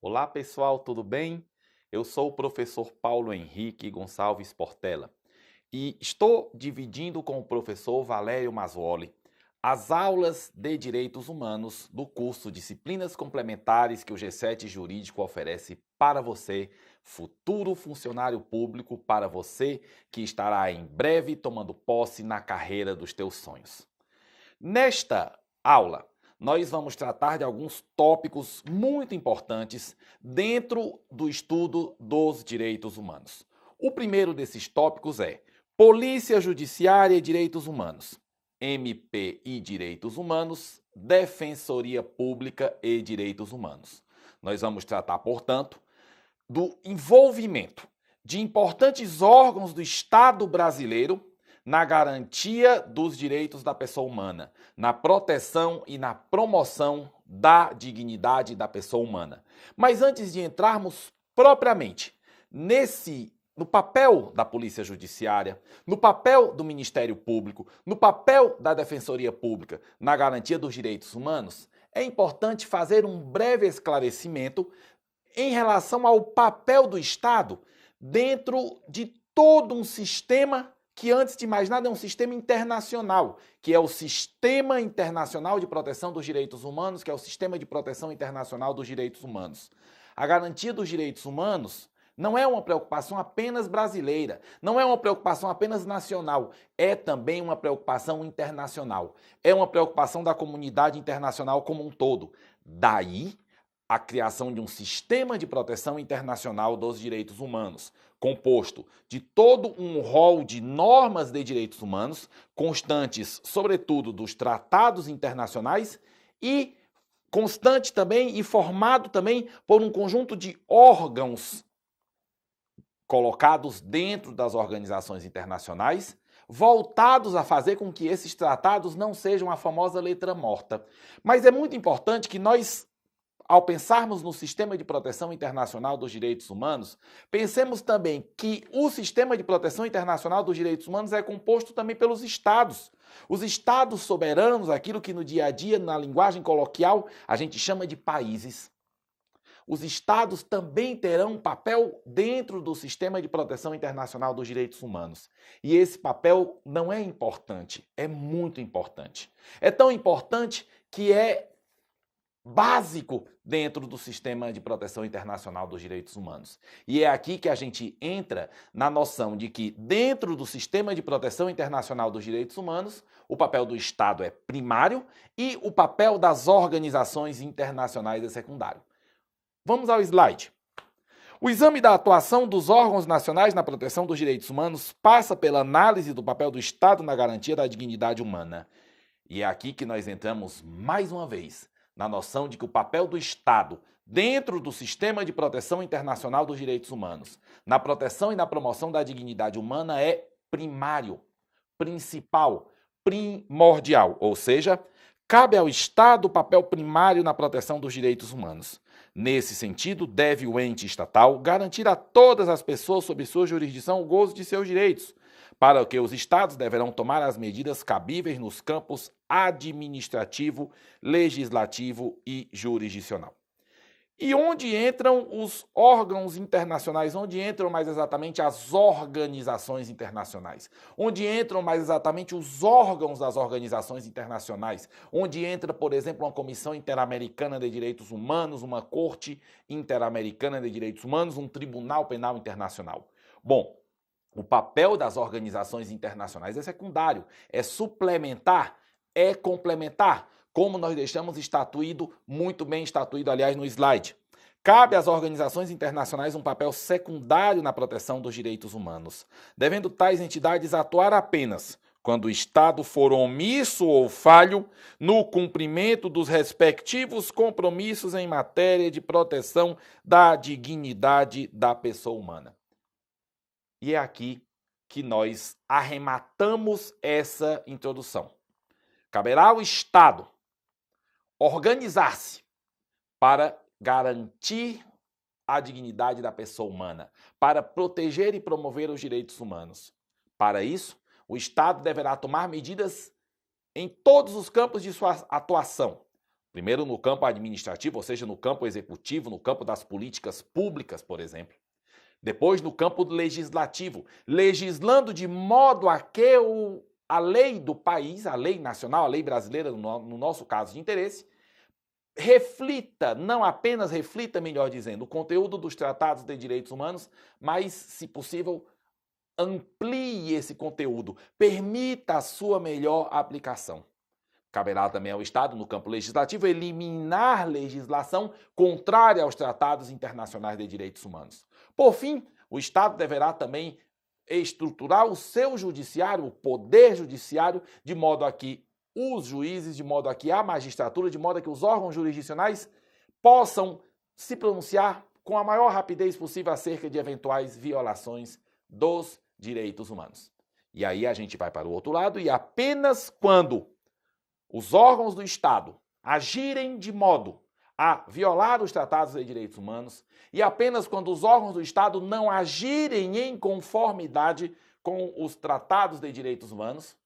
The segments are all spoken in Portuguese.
Olá pessoal, tudo bem? Eu sou o professor Paulo Henrique Gonçalves Portela e estou dividindo com o professor Valério Mazzoli as aulas de Direitos Humanos do curso Disciplinas Complementares que o G7 Jurídico oferece para você, futuro funcionário público, para você que estará em breve tomando posse na carreira dos teus sonhos. Nesta aula, nós vamos tratar de alguns tópicos muito importantes dentro do estudo dos direitos humanos. O primeiro desses tópicos é Polícia Judiciária e Direitos Humanos, MP e Direitos Humanos, Defensoria Pública e Direitos Humanos. Nós vamos tratar, portanto, do envolvimento de importantes órgãos do Estado brasileiro na garantia dos direitos da pessoa humana, na proteção e na promoção da dignidade da pessoa humana. Mas antes de entrarmos propriamente no papel da Polícia Judiciária, no papel do Ministério Público, no papel da Defensoria Pública na garantia dos direitos humanos, é importante fazer um breve esclarecimento em relação ao papel do Estado dentro de todo um sistema que, antes de mais nada, é um sistema internacional, que é o Sistema Internacional de Proteção dos Direitos Humanos, que é o Sistema de Proteção Internacional dos Direitos Humanos. A garantia dos direitos humanos não é uma preocupação apenas brasileira, não é uma preocupação apenas nacional, é também uma preocupação internacional. É uma preocupação da comunidade internacional como um todo. Daí a criação de um sistema de proteção internacional dos direitos humanos, composto de todo um rol de normas de direitos humanos, constantes, sobretudo, dos tratados internacionais e constante também e formado também por um conjunto de órgãos colocados dentro das organizações internacionais, voltados a fazer com que esses tratados não sejam a famosa letra morta. Mas é muito importante que nós, ao pensarmos no Sistema de Proteção Internacional dos Direitos Humanos, pensemos também que o Sistema de Proteção Internacional dos Direitos Humanos é composto também pelos Estados. Os Estados soberanos, aquilo que no dia a dia, na linguagem coloquial, a gente chama de países. Os Estados também terão um papel dentro do Sistema de Proteção Internacional dos Direitos Humanos. E esse papel não é importante, é muito importante. É tão importante que é básico dentro do Sistema de Proteção Internacional dos Direitos Humanos. E é aqui que a gente entra na noção de que, dentro do Sistema de Proteção Internacional dos Direitos Humanos, o papel do Estado é primário e o papel das organizações internacionais é secundário. Vamos ao slide. O exame da atuação dos órgãos nacionais na proteção dos direitos humanos passa pela análise do papel do Estado na garantia da dignidade humana. E é aqui que nós entramos mais uma vez na noção de que o papel do Estado dentro do Sistema de Proteção Internacional dos Direitos Humanos, na proteção e na promoção da dignidade humana é primário, principal, primordial, ou seja, cabe ao Estado o papel primário na proteção dos direitos humanos. Nesse sentido, deve o ente estatal garantir a todas as pessoas sob sua jurisdição o gozo de seus direitos, para o que os Estados deverão tomar as medidas cabíveis nos campos administrativo, legislativo e jurisdicional. E onde entram os órgãos internacionais? Onde entram mais exatamente as organizações internacionais? Onde entram mais exatamente os órgãos das organizações internacionais? Onde entra, por exemplo, uma Comissão Interamericana de Direitos Humanos, uma Corte Interamericana de Direitos Humanos, um Tribunal Penal Internacional? Bom, o papel das organizações internacionais é secundário, é suplementar, é complementar, como nós deixamos estatuído, muito bem estatuído, aliás, no slide. Cabe às organizações internacionais um papel secundário na proteção dos direitos humanos, devendo tais entidades atuar apenas quando o Estado for omisso ou falho no cumprimento dos respectivos compromissos em matéria de proteção da dignidade da pessoa humana. E é aqui que nós arrematamos essa introdução. Caberá ao Estado organizar-se para garantir a dignidade da pessoa humana, para proteger e promover os direitos humanos. Para isso, o Estado deverá tomar medidas em todos os campos de sua atuação. Primeiro no campo administrativo, ou seja, no campo executivo, no campo das políticas públicas, por exemplo. Depois no campo legislativo, legislando de modo a que a lei do país, a lei nacional, a lei brasileira, no nosso caso de interesse, reflita, não apenas reflita, melhor dizendo, o conteúdo dos tratados de direitos humanos, mas, se possível, amplie esse conteúdo, permita a sua melhor aplicação. Caberá também ao Estado, no campo legislativo, eliminar legislação contrária aos tratados internacionais de direitos humanos. Por fim, o Estado deverá também estruturar o seu judiciário, o poder judiciário, de modo a que os juízes, de modo a que a magistratura, de modo a que os órgãos jurisdicionais possam se pronunciar com a maior rapidez possível acerca de eventuais violações dos direitos humanos. E aí a gente vai para o outro lado e apenas quando os órgãos do Estado agirem de modo a violar os tratados de direitos humanos e apenas quando os órgãos do Estado não agirem em conformidade com os tratados de direitos humanos,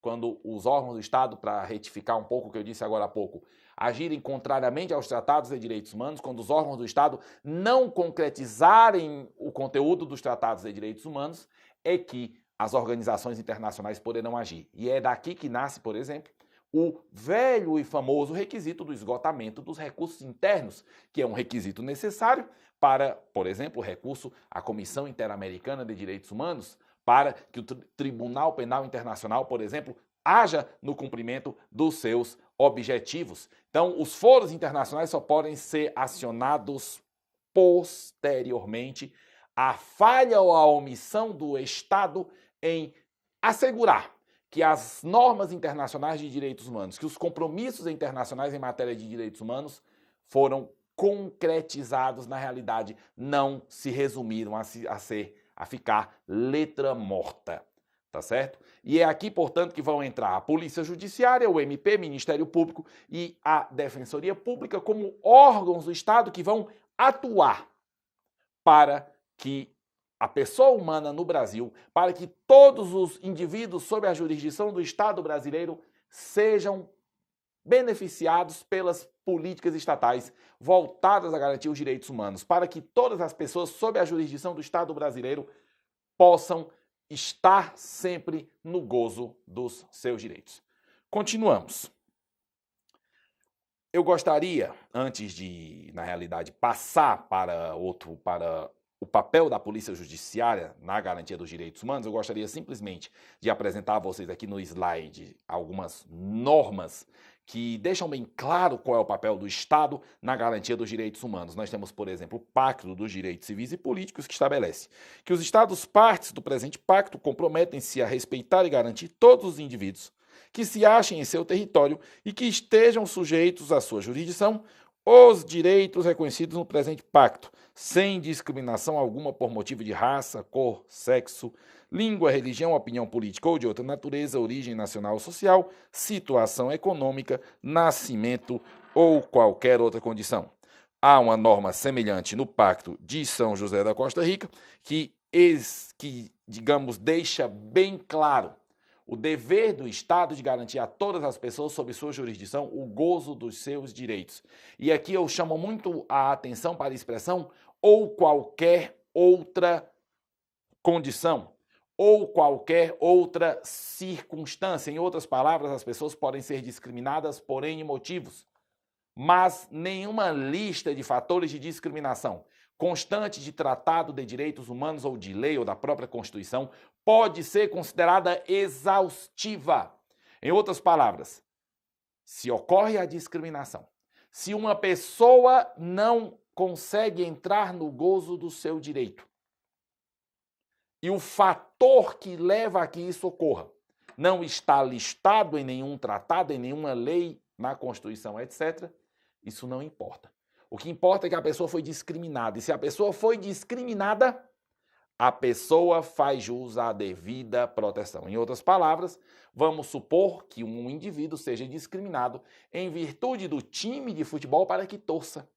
quando os órgãos do Estado, para retificar um pouco o que eu disse agora há pouco, agirem contrariamente aos tratados de direitos humanos, quando os órgãos do Estado não concretizarem o conteúdo dos tratados de direitos humanos, é que as organizações internacionais poderão agir. E é daqui que nasce, por exemplo, o velho e famoso requisito do esgotamento dos recursos internos, que é um requisito necessário para, por exemplo, o recurso à Comissão Interamericana de Direitos Humanos, para que o Tribunal Penal Internacional, por exemplo, haja no cumprimento dos seus objetivos. Então, os foros internacionais só podem ser acionados posteriormente à falha ou à omissão do Estado em assegurar que as normas internacionais de direitos humanos, que os compromissos internacionais em matéria de direitos humanos foram concretizados na realidade, não se resumiram a ficar letra morta, tá certo? E é aqui, portanto, que vão entrar a Polícia Judiciária, o MP, Ministério Público e a Defensoria Pública como órgãos do Estado que vão atuar para que a pessoa humana no Brasil, para que todos os indivíduos sob a jurisdição do Estado brasileiro sejam beneficiados pelas políticas estatais voltadas a garantir os direitos humanos, para que todas as pessoas sob a jurisdição do Estado brasileiro possam estar sempre no gozo dos seus direitos. Continuamos. Eu gostaria, antes de, na realidade, passar para o papel da Polícia Judiciária na garantia dos direitos humanos, eu gostaria simplesmente de apresentar a vocês aqui no slide algumas normas que deixam bem claro qual é o papel do Estado na garantia dos direitos humanos. Nós temos, por exemplo, o Pacto dos Direitos Civis e Políticos, que estabelece que os Estados partes do presente pacto comprometem-se a respeitar e garantir todos os indivíduos que se achem em seu território e que estejam sujeitos à sua jurisdição os direitos reconhecidos no presente pacto, sem discriminação alguma por motivo de raça, cor, sexo, língua, religião, opinião política ou de outra natureza, origem nacional ou social, situação econômica, nascimento ou qualquer outra condição. Há uma norma semelhante no Pacto de São José da Costa Rica que digamos, deixa bem claro o dever do Estado de garantir a todas as pessoas sob sua jurisdição o gozo dos seus direitos. E aqui eu chamo muito a atenção para a expressão ou qualquer outra condição, ou qualquer outra circunstância. Em outras palavras, as pessoas podem ser discriminadas por N motivos, mas nenhuma lista de fatores de discriminação constante de tratado de direitos humanos ou de lei ou da própria Constituição pode ser considerada exaustiva. Em outras palavras, se ocorre a discriminação, se uma pessoa não consegue entrar no gozo do seu direito e o fator que leva a que isso ocorra não está listado em nenhum tratado, em nenhuma lei, na Constituição, etc., isso não importa. O que importa é que a pessoa foi discriminada. E se a pessoa foi discriminada, a pessoa faz jus à devida proteção. Em outras palavras, vamos supor que um indivíduo seja discriminado em virtude do time de futebol para que torça.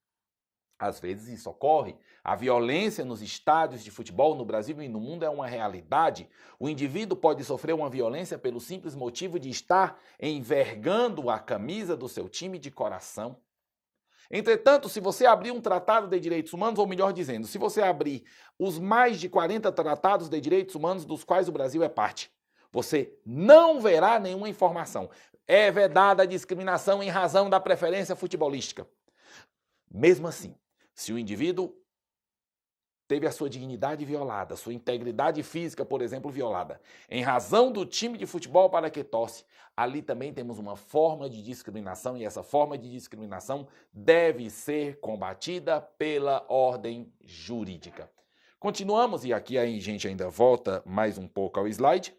Às vezes isso ocorre. A violência nos estádios de futebol no Brasil e no mundo é uma realidade. O indivíduo pode sofrer uma violência pelo simples motivo de estar envergando a camisa do seu time de coração. Entretanto, se você abrir um tratado de direitos humanos, ou melhor dizendo, se você abrir os mais de 40 tratados de direitos humanos dos quais o Brasil é parte, você não verá nenhuma informação. É vedada a discriminação em razão da preferência futebolística. Mesmo assim, se o indivíduo teve a sua dignidade violada, sua integridade física, por exemplo, violada, em razão do time de futebol para que torce, ali também temos uma forma de discriminação e essa forma de discriminação deve ser combatida pela ordem jurídica. Continuamos, e aqui a gente ainda volta mais um pouco ao slide.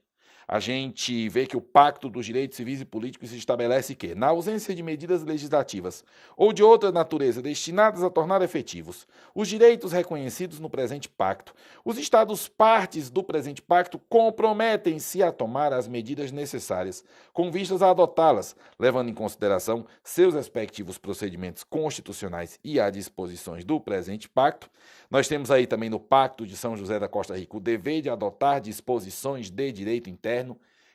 A gente vê que o Pacto dos Direitos Civis e Políticos estabelece que, na ausência de medidas legislativas ou de outra natureza destinadas a tornar efetivos os direitos reconhecidos no presente pacto, os Estados partes do presente pacto comprometem-se a tomar as medidas necessárias com vistas a adotá-las, levando em consideração seus respectivos procedimentos constitucionais e as disposições do presente pacto. Nós temos aí também no Pacto de São José da Costa Rica o dever de adotar disposições de direito interno.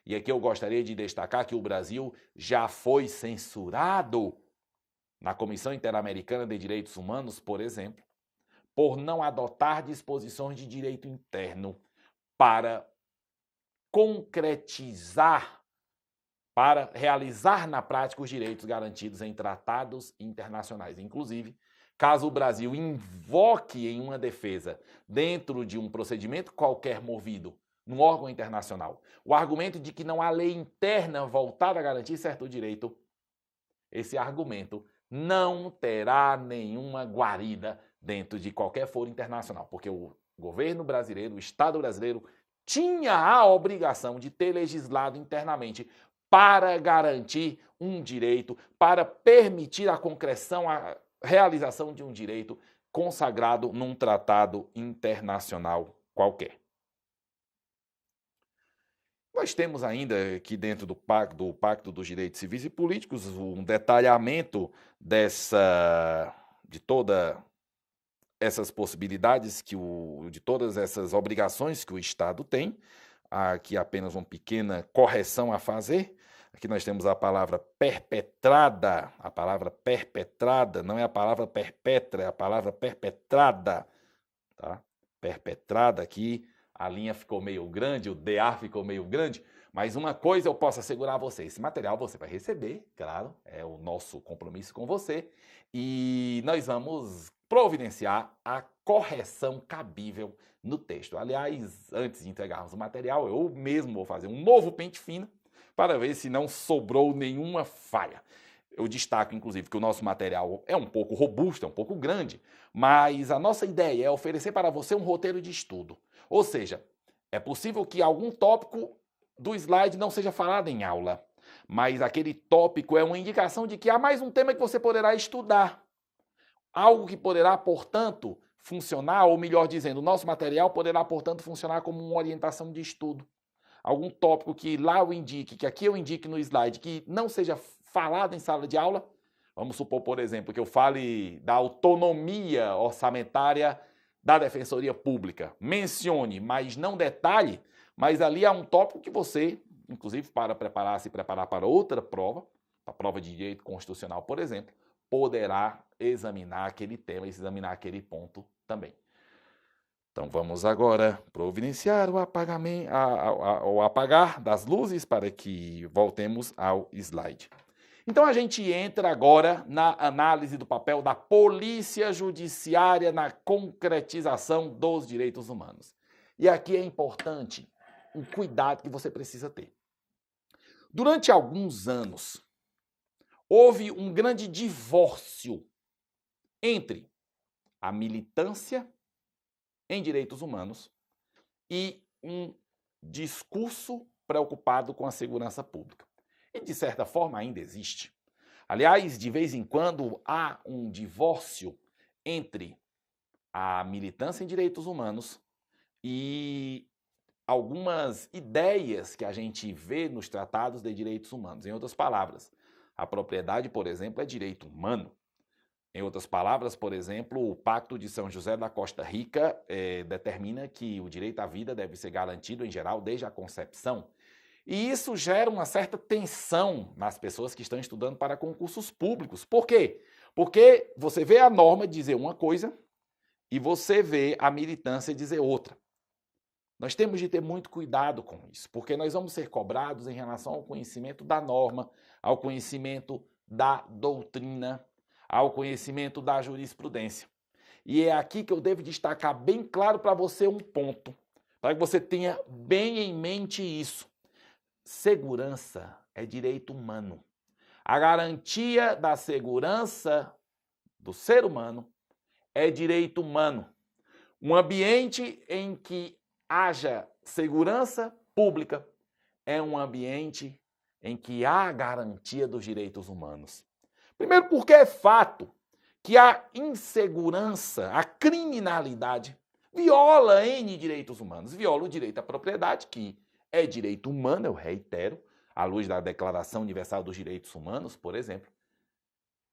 E aqui eu gostaria de destacar que o Brasil já foi censurado na Comissão Interamericana de Direitos Humanos, por exemplo, por não adotar disposições de direito interno para concretizar, para realizar na prática os direitos garantidos em tratados internacionais. Inclusive, caso o Brasil invoque em uma defesa dentro de um procedimento qualquer movido num órgão internacional, o argumento de que não há lei interna voltada a garantir certo direito, esse argumento não terá nenhuma guarida dentro de qualquer foro internacional, porque o governo brasileiro, o Estado brasileiro, tinha a obrigação de ter legislado internamente para garantir um direito, para permitir a concreção, a realização de um direito consagrado num tratado internacional qualquer. Nós temos ainda aqui dentro do Pacto dos Direitos Civis e Políticos um detalhamento de todas essas possibilidades, de todas essas obrigações que o Estado tem. Aqui apenas uma pequena correção a fazer. Aqui nós temos a palavra perpetrada. A palavra perpetrada não é a palavra perpétra, é a palavra perpetrada. Tá? Perpetrada aqui. A linha ficou meio grande, o DA ficou meio grande, mas uma coisa eu posso assegurar a você, esse material você vai receber, claro, é o nosso compromisso com você, e nós vamos providenciar a correção cabível no texto. Aliás, antes de entregarmos o material, eu mesmo vou fazer um novo pente fino para ver se não sobrou nenhuma falha. Eu destaco, inclusive, que o nosso material é um pouco robusto, é um pouco grande, mas a nossa ideia é oferecer para você um roteiro de estudo. Ou seja, é possível que algum tópico do slide não seja falado em aula, mas aquele tópico é uma indicação de que há mais um tema que você poderá estudar. Algo que poderá, portanto, funcionar, ou melhor dizendo, o nosso material poderá, portanto, funcionar como uma orientação de estudo. Algum tópico que lá eu indique, que aqui eu indique no slide, que não seja falado em sala de aula. Vamos supor, por exemplo, que eu fale da autonomia orçamentária da Defensoria Pública. Mencione, mas não detalhe, mas ali há um tópico que você, inclusive para se preparar para outra prova, a prova de direito constitucional, por exemplo, poderá examinar aquele tema, examinar aquele ponto também. Então vamos agora providenciar o apagar das luzes para que voltemos ao slide. Então a gente entra agora na análise do papel da polícia judiciária na concretização dos direitos humanos. E aqui é importante um cuidado que você precisa ter. Durante alguns anos, houve um grande divórcio entre a militância em direitos humanos e um discurso preocupado com a segurança pública. E, de certa forma, ainda existe. Aliás, de vez em quando, há um divórcio entre a militância em direitos humanos e algumas ideias que a gente vê nos tratados de direitos humanos. Em outras palavras, a propriedade, por exemplo, é direito humano. Em outras palavras, por exemplo, o Pacto de São José da Costa Rica determina que o direito à vida deve ser garantido, em geral, desde a concepção. E isso gera uma certa tensão nas pessoas que estão estudando para concursos públicos. Por quê? Porque você vê a norma dizer uma coisa e você vê a militância dizer outra. Nós temos de ter muito cuidado com isso, porque nós vamos ser cobrados em relação ao conhecimento da norma, ao conhecimento da doutrina, ao conhecimento da jurisprudência. E é aqui que eu devo destacar bem claro para você um ponto, para que você tenha bem em mente isso. Segurança é direito humano. A garantia da segurança do ser humano é direito humano. Um ambiente em que haja segurança pública é um ambiente em que há garantia dos direitos humanos. Primeiro, porque é fato que a insegurança, a criminalidade, viola N direitos humanos. Viola o direito à propriedade, que é direito humano, eu reitero, à luz da Declaração Universal dos Direitos Humanos, por exemplo.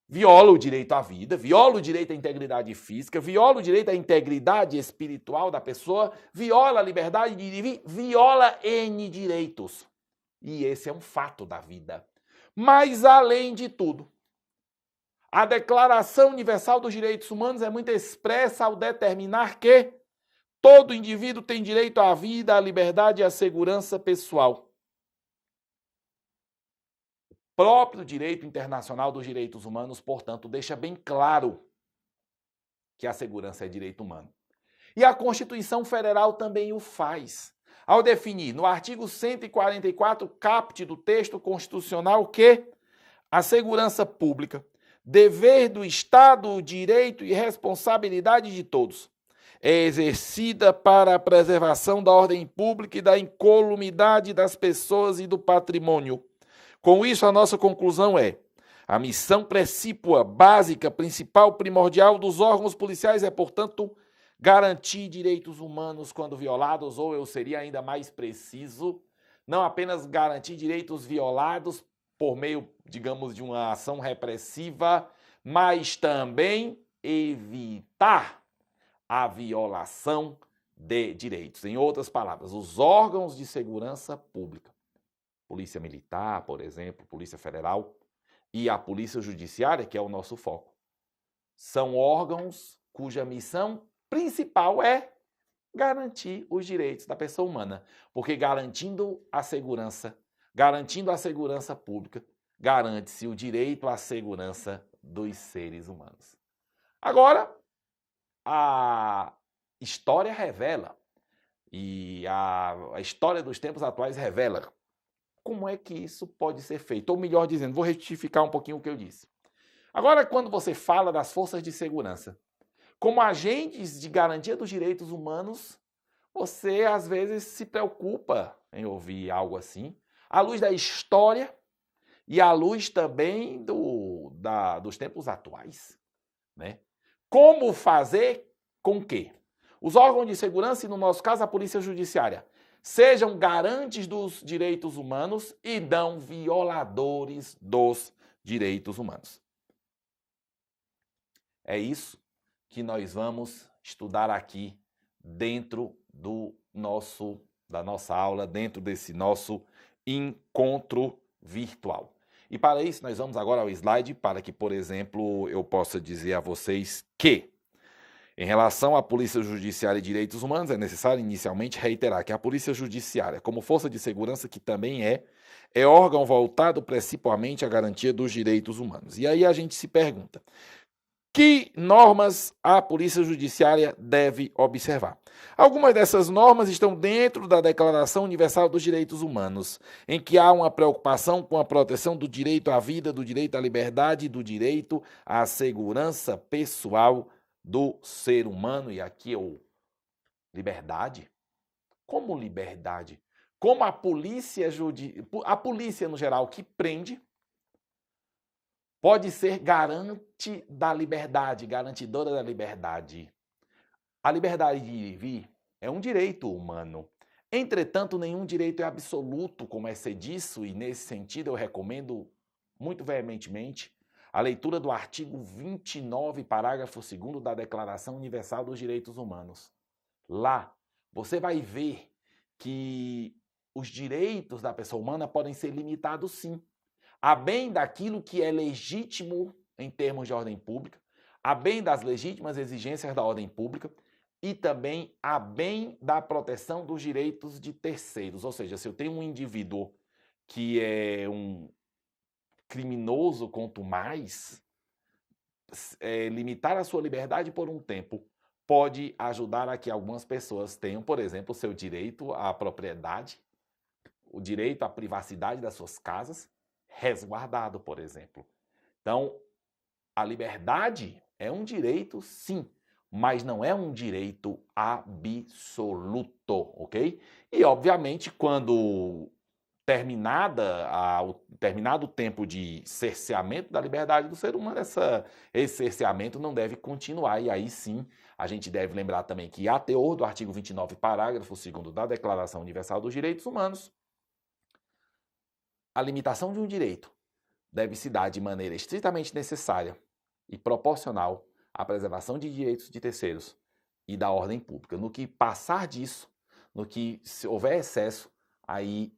Viola o direito à vida, viola o direito à integridade física, viola o direito à integridade espiritual da pessoa, viola a liberdade de viver, viola N direitos. E esse é um fato da vida. Mas, além de tudo, a Declaração Universal dos Direitos Humanos é muito expressa ao determinar que todo indivíduo tem direito à vida, à liberdade e à segurança pessoal. O próprio direito internacional dos direitos humanos, portanto, deixa bem claro que a segurança é direito humano. E a Constituição Federal também o faz, ao definir no artigo 144, caput do texto constitucional, que a segurança pública, dever do Estado, direito e responsabilidade de todos, é exercida para a preservação da ordem pública e da incolumidade das pessoas e do patrimônio. Com isso, a nossa conclusão é: a missão precípua, básica, principal, primordial dos órgãos policiais é, portanto, garantir direitos humanos quando violados, ou eu seria ainda mais preciso, não apenas garantir direitos violados por meio, digamos, de uma ação repressiva, mas também evitar a violação de direitos. Em outras palavras, os órgãos de segurança pública, Polícia Militar, por exemplo, Polícia Federal e a Polícia Judiciária, que é o nosso foco, são órgãos cuja missão principal é garantir os direitos da pessoa humana, porque garantindo a segurança pública, garante-se o direito à segurança dos seres humanos. Agora, a história revela, e a história dos tempos atuais revela como é que isso pode ser feito. Ou melhor dizendo, vou retificar um pouquinho o que eu disse. Agora, quando você fala das forças de segurança como agentes de garantia dos direitos humanos, você às vezes se preocupa em ouvir algo assim, à luz da história e à luz também dos tempos atuais, né? Como fazer com que os órgãos de segurança, e no nosso caso a Polícia Judiciária, sejam garantes dos direitos humanos e não violadores dos direitos humanos. É isso que nós vamos estudar aqui dentro da nossa aula, dentro desse nosso encontro virtual. E para isso, nós vamos agora ao slide para que, por exemplo, eu possa dizer a vocês que, em relação à Polícia Judiciária e Direitos Humanos, é necessário inicialmente reiterar que a Polícia Judiciária, como força de segurança que também é órgão voltado principalmente à garantia dos direitos humanos. E aí a gente se pergunta, que normas a Polícia Judiciária deve observar? Algumas dessas normas estão dentro da Declaração Universal dos Direitos Humanos, em que há uma preocupação com a proteção do direito à vida, do direito à liberdade e do direito à segurança pessoal do ser humano. E aqui liberdade? Como liberdade? Como a polícia no geral que prende pode ser garante da liberdade, garantidora da liberdade. A liberdade de vir é um direito humano. Entretanto, nenhum direito é absoluto, como é ser disso, e nesse sentido eu recomendo muito veementemente a leitura do artigo 29, parágrafo 2º da Declaração Universal dos Direitos Humanos. Lá, você vai ver que os direitos da pessoa humana podem ser limitados, sim, a bem daquilo que é legítimo em termos de ordem pública, a bem das legítimas exigências da ordem pública e também a bem da proteção dos direitos de terceiros. Ou seja, se eu tenho um indivíduo que é um criminoso quanto mais, limitar a sua liberdade por um tempo pode ajudar a que algumas pessoas tenham, por exemplo, o seu direito à propriedade, o direito à privacidade das suas casas, resguardado, por exemplo. Então, a liberdade é um direito, sim, mas não é um direito absoluto, ok? E, obviamente, quando terminado o tempo de cerceamento da liberdade do ser humano, esse cerceamento não deve continuar. E aí sim, a gente deve lembrar também que, a teor do artigo 29, parágrafo 2º da Declaração Universal dos Direitos Humanos, a limitação de um direito deve se dar de maneira estritamente necessária e proporcional à preservação de direitos de terceiros e da ordem pública. No que passar disso, no que se houver excesso, aí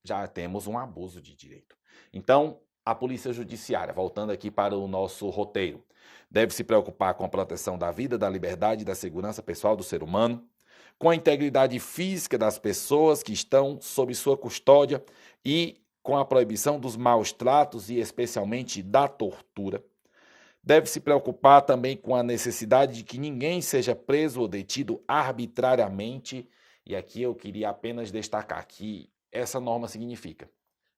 já temos um abuso de direito. Então, a Polícia Judiciária, voltando aqui para o nosso roteiro, deve se preocupar com a proteção da vida, da liberdade e da segurança pessoal do ser humano, com a integridade física das pessoas que estão sob sua custódia e com a proibição dos maus tratos e especialmente da tortura. Deve se preocupar também com a necessidade de que ninguém seja preso ou detido arbitrariamente. E aqui eu queria apenas destacar que essa norma significa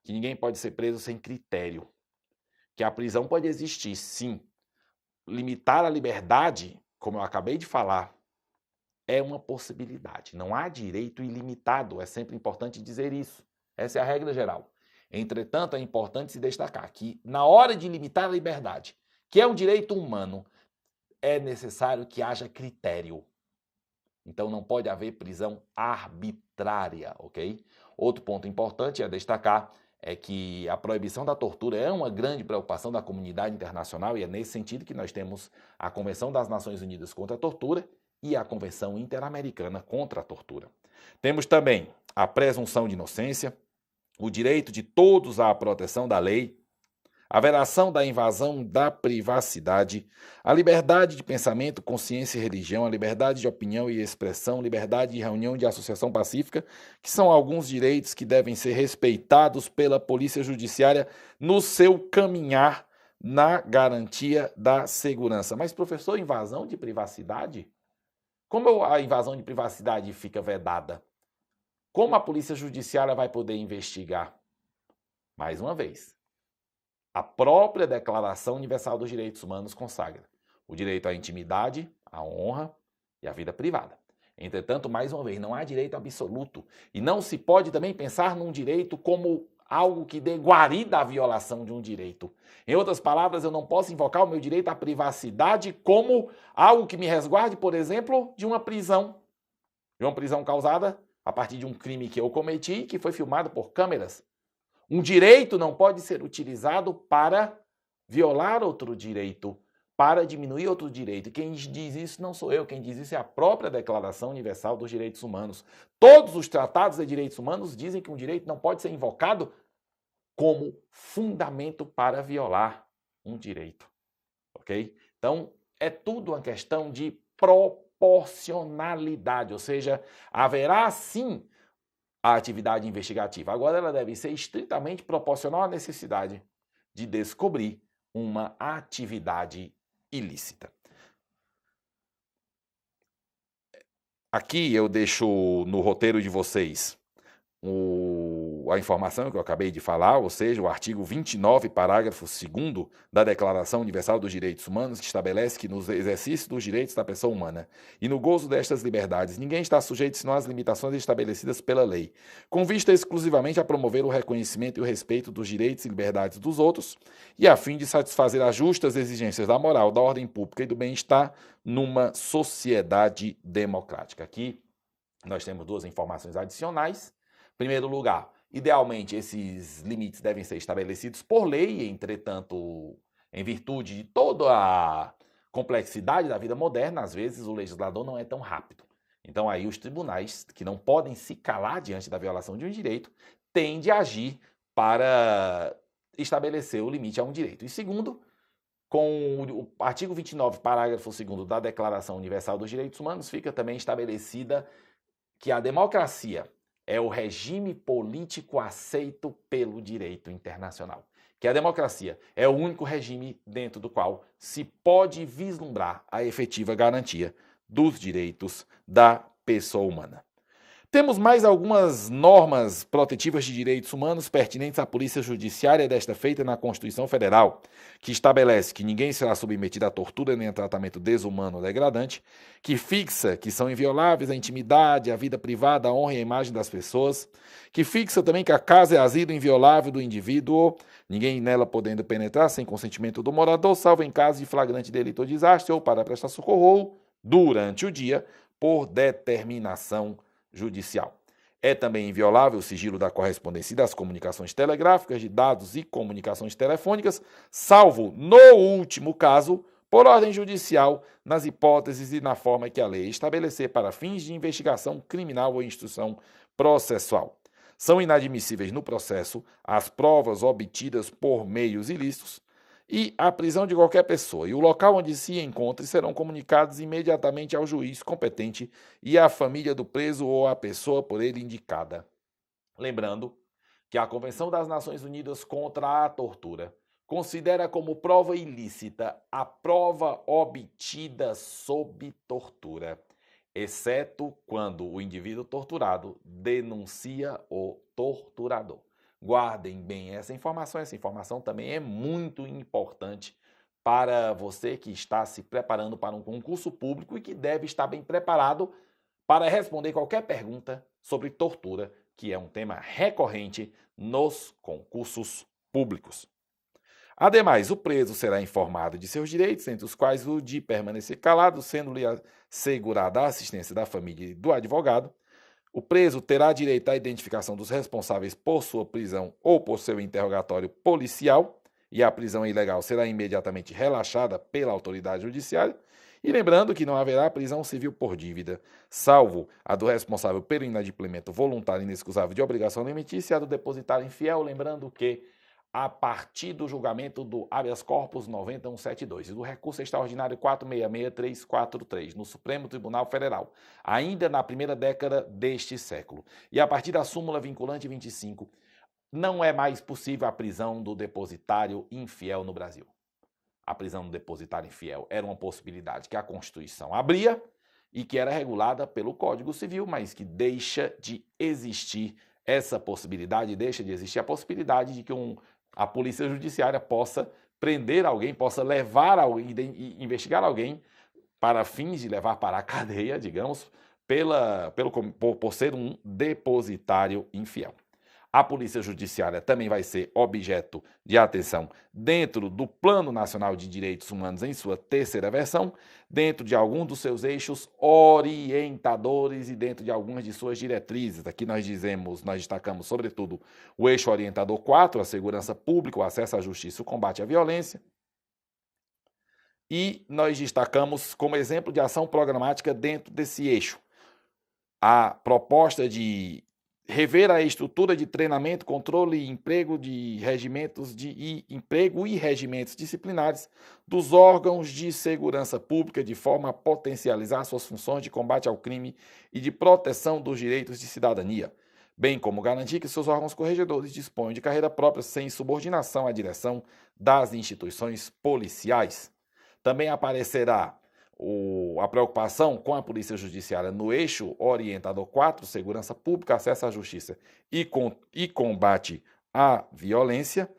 que ninguém pode ser preso sem critério, que a prisão pode existir, sim. Limitar a liberdade, como eu acabei de falar, é uma possibilidade. Não há direito ilimitado, é sempre importante dizer isso. Essa é a regra geral. Entretanto, é importante se destacar que, na hora de limitar a liberdade, que é um direito humano, é necessário que haja critério. Então, não pode haver prisão arbitrária, ok? Outro ponto importante a destacar é que a proibição da tortura é uma grande preocupação da comunidade internacional e é nesse sentido que nós temos a Convenção das Nações Unidas contra a Tortura e a Convenção Interamericana contra a Tortura. Temos também a presunção de inocência, o direito de todos à proteção da lei, a veração da invasão da privacidade, a liberdade de pensamento, consciência e religião, a liberdade de opinião e expressão, liberdade de reunião e de associação pacífica, que são alguns direitos que devem ser respeitados pela Polícia Judiciária no seu caminhar na garantia da segurança. Mas, professor, invasão de privacidade? Como a invasão de privacidade fica vedada? Como a Polícia Judiciária vai poder investigar? Mais uma vez, a própria Declaração Universal dos Direitos Humanos consagra o direito à intimidade, à honra e à vida privada. Entretanto, mais uma vez, não há direito absoluto e não se pode também pensar num direito como algo que dê guarida à violação de um direito. Em outras palavras, eu não posso invocar o meu direito à privacidade como algo que me resguarde, por exemplo, de uma prisão causada a partir de um crime que eu cometi, que foi filmado por câmeras. Um direito não pode ser utilizado para violar outro direito, para diminuir outro direito. E quem diz isso não sou eu, quem diz isso é a própria Declaração Universal dos Direitos Humanos. Todos os tratados de direitos humanos dizem que um direito não pode ser invocado como fundamento para violar um direito. Ok? Então, é tudo uma questão de proporcionalidade, ou seja, haverá sim a atividade investigativa. Agora, ela deve ser estritamente proporcional à necessidade de descobrir uma atividade ilícita. Aqui eu deixo no roteiro de vocês a informação que eu acabei de falar, ou seja, o artigo 29, parágrafo 2º da Declaração Universal dos Direitos Humanos, que estabelece que no exercício dos direitos da pessoa humana e no gozo destas liberdades, ninguém está sujeito senão às limitações estabelecidas pela lei, com vista exclusivamente a promover o reconhecimento e o respeito dos direitos e liberdades dos outros e a fim de satisfazer as justas exigências da moral, da ordem pública e do bem-estar numa sociedade democrática. Aqui nós temos duas informações adicionais. Em primeiro lugar, idealmente esses limites devem ser estabelecidos por lei, entretanto, Em virtude de toda a complexidade da vida moderna, às vezes o legislador não é tão rápido. Então aí os tribunais, que não podem se calar diante da violação de um direito, têm de agir para estabelecer o limite a um direito. E segundo, com o artigo 29, parágrafo 2º da Declaração Universal dos Direitos Humanos, fica também estabelecida que a democracia é o regime político aceito pelo direito internacional. Que a democracia é o único regime dentro do qual se pode vislumbrar a efetiva garantia dos direitos da pessoa humana. Temos mais algumas normas protetivas de direitos humanos pertinentes à Polícia Judiciária desta feita na Constituição Federal, que estabelece que ninguém será submetido à tortura nem a tratamento desumano ou degradante, que fixa que são invioláveis a intimidade, a vida privada, a honra e a imagem das pessoas, que fixa também que a casa é asilo inviolável do indivíduo, ninguém nela podendo penetrar sem consentimento do morador, salvo em caso de flagrante delito ou desastre, ou para prestar socorro, ou durante o dia, por determinação judicial. É também inviolável o sigilo da correspondência e das comunicações telegráficas, de dados e comunicações telefônicas, salvo, no último caso, por ordem judicial, nas hipóteses e na forma que a lei estabelecer para fins de investigação criminal ou instrução processual. São inadmissíveis no processo as provas obtidas por meios ilícitos, e a prisão de qualquer pessoa e o local onde se encontre serão comunicados imediatamente ao juiz competente e à família do preso ou à pessoa por ele indicada. Lembrando que a Convenção das Nações Unidas contra a Tortura considera como prova ilícita a prova obtida sob tortura, exceto quando o indivíduo torturado denuncia o torturador. Guardem bem essa informação também é muito importante para você que está se preparando para um concurso público e que deve estar bem preparado para responder qualquer pergunta sobre tortura, que é um tema recorrente nos concursos públicos. Ademais, o preso será informado de seus direitos, entre os quais o de permanecer calado, sendo-lhe assegurada a assistência da família e do advogado. O preso terá direito à identificação dos responsáveis por sua prisão ou por seu interrogatório policial, e a prisão ilegal será imediatamente relaxada pela autoridade judiciária. E lembrando que não haverá prisão civil por dívida, salvo a do responsável pelo inadimplemento voluntário e inexcusável de obrigação alimentícia e a do depositário infiel. Lembrando que, a partir do julgamento do habeas corpus 90172 e do recurso extraordinário 466343 no Supremo Tribunal Federal, ainda na primeira década deste século, e a partir da súmula vinculante 25, não é mais possível a prisão do depositário infiel no Brasil. A prisão do depositário infiel era uma possibilidade que a Constituição abria e que era regulada pelo Código Civil, mas que deixa de existir essa possibilidade, deixa de existir a possibilidade de que a Polícia Judiciária possa prender alguém, possa levar alguém, investigar alguém para fins de levar para a cadeia, digamos, por ser um depositário infiel. A Polícia Judiciária também vai ser objeto de atenção dentro do Plano Nacional de Direitos Humanos em sua terceira versão, dentro de alguns dos seus eixos orientadores e dentro de algumas de suas diretrizes. Aqui nós destacamos sobretudo o eixo orientador 4, a segurança pública, o acesso à justiça e o combate à violência. E nós destacamos como exemplo de ação programática dentro desse eixo a proposta de rever a estrutura de treinamento, controle e emprego e regimentos disciplinares dos órgãos de segurança pública de forma a potencializar suas funções de combate ao crime e de proteção dos direitos de cidadania, bem como garantir que seus órgãos corregedores disponham de carreira própria sem subordinação à direção das instituições policiais. Também aparecerá a preocupação com a Polícia Judiciária no eixo orientador 4, segurança pública, acesso à justiça e combate à violência,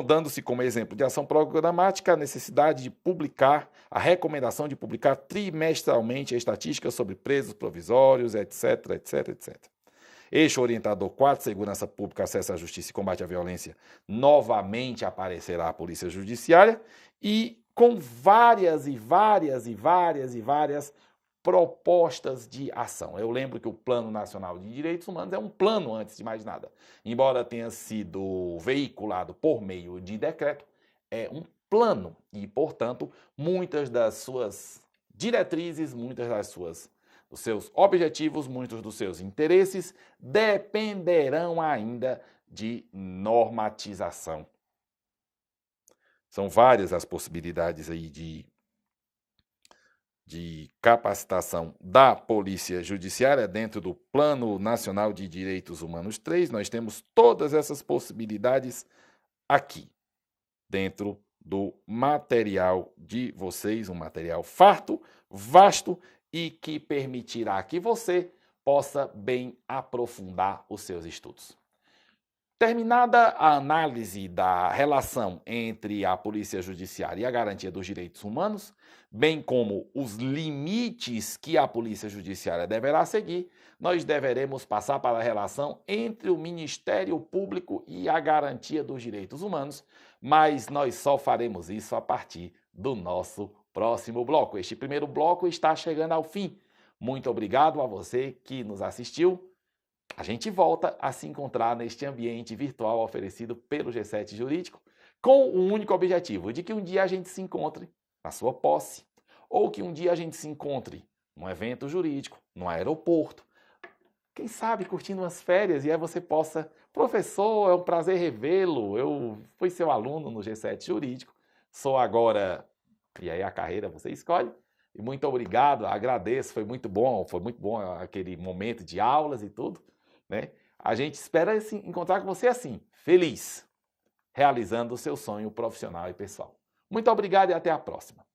dando-se como exemplo de ação programática a necessidade de publicar, a recomendação de publicar trimestralmente a estatística sobre presos provisórios, etc, etc, etc. Eixo orientador 4, segurança pública, acesso à justiça e combate à violência, novamente aparecerá a Polícia Judiciária e com várias propostas de ação. Eu lembro que o Plano Nacional de Direitos Humanos é um plano, antes de mais nada. Embora tenha sido veiculado por meio de decreto, é um plano e, portanto, muitas das suas diretrizes, dos seus objetivos, muitos dos seus interesses dependerão ainda de normatização. São várias as possibilidades aí de capacitação da Polícia Judiciária dentro do Plano Nacional de Direitos Humanos 3. Nós temos todas essas possibilidades aqui, dentro do material de vocês, um material farto, vasto e que permitirá que você possa bem aprofundar os seus estudos. Terminada a análise da relação entre a Polícia Judiciária e a garantia dos direitos humanos, bem como os limites que a Polícia Judiciária deverá seguir, nós deveremos passar para a relação entre o Ministério Público e a garantia dos direitos humanos, mas nós só faremos isso a partir do nosso próximo bloco. Este primeiro bloco está chegando ao fim. Muito obrigado a você que nos assistiu. A gente volta a se encontrar neste ambiente virtual oferecido pelo G7 Jurídico com o único objetivo de que um dia a gente se encontre na sua posse ou que um dia a gente se encontre num evento jurídico, num aeroporto, quem sabe curtindo umas férias e aí você possa, professor, é um prazer revê-lo, eu fui seu aluno no G7 Jurídico, sou agora, e aí a carreira você escolhe. E muito obrigado, agradeço, foi muito bom aquele momento de aulas e tudo. Né? A gente espera encontrar com você assim, feliz, realizando o seu sonho profissional e pessoal. Muito obrigado e até a próxima.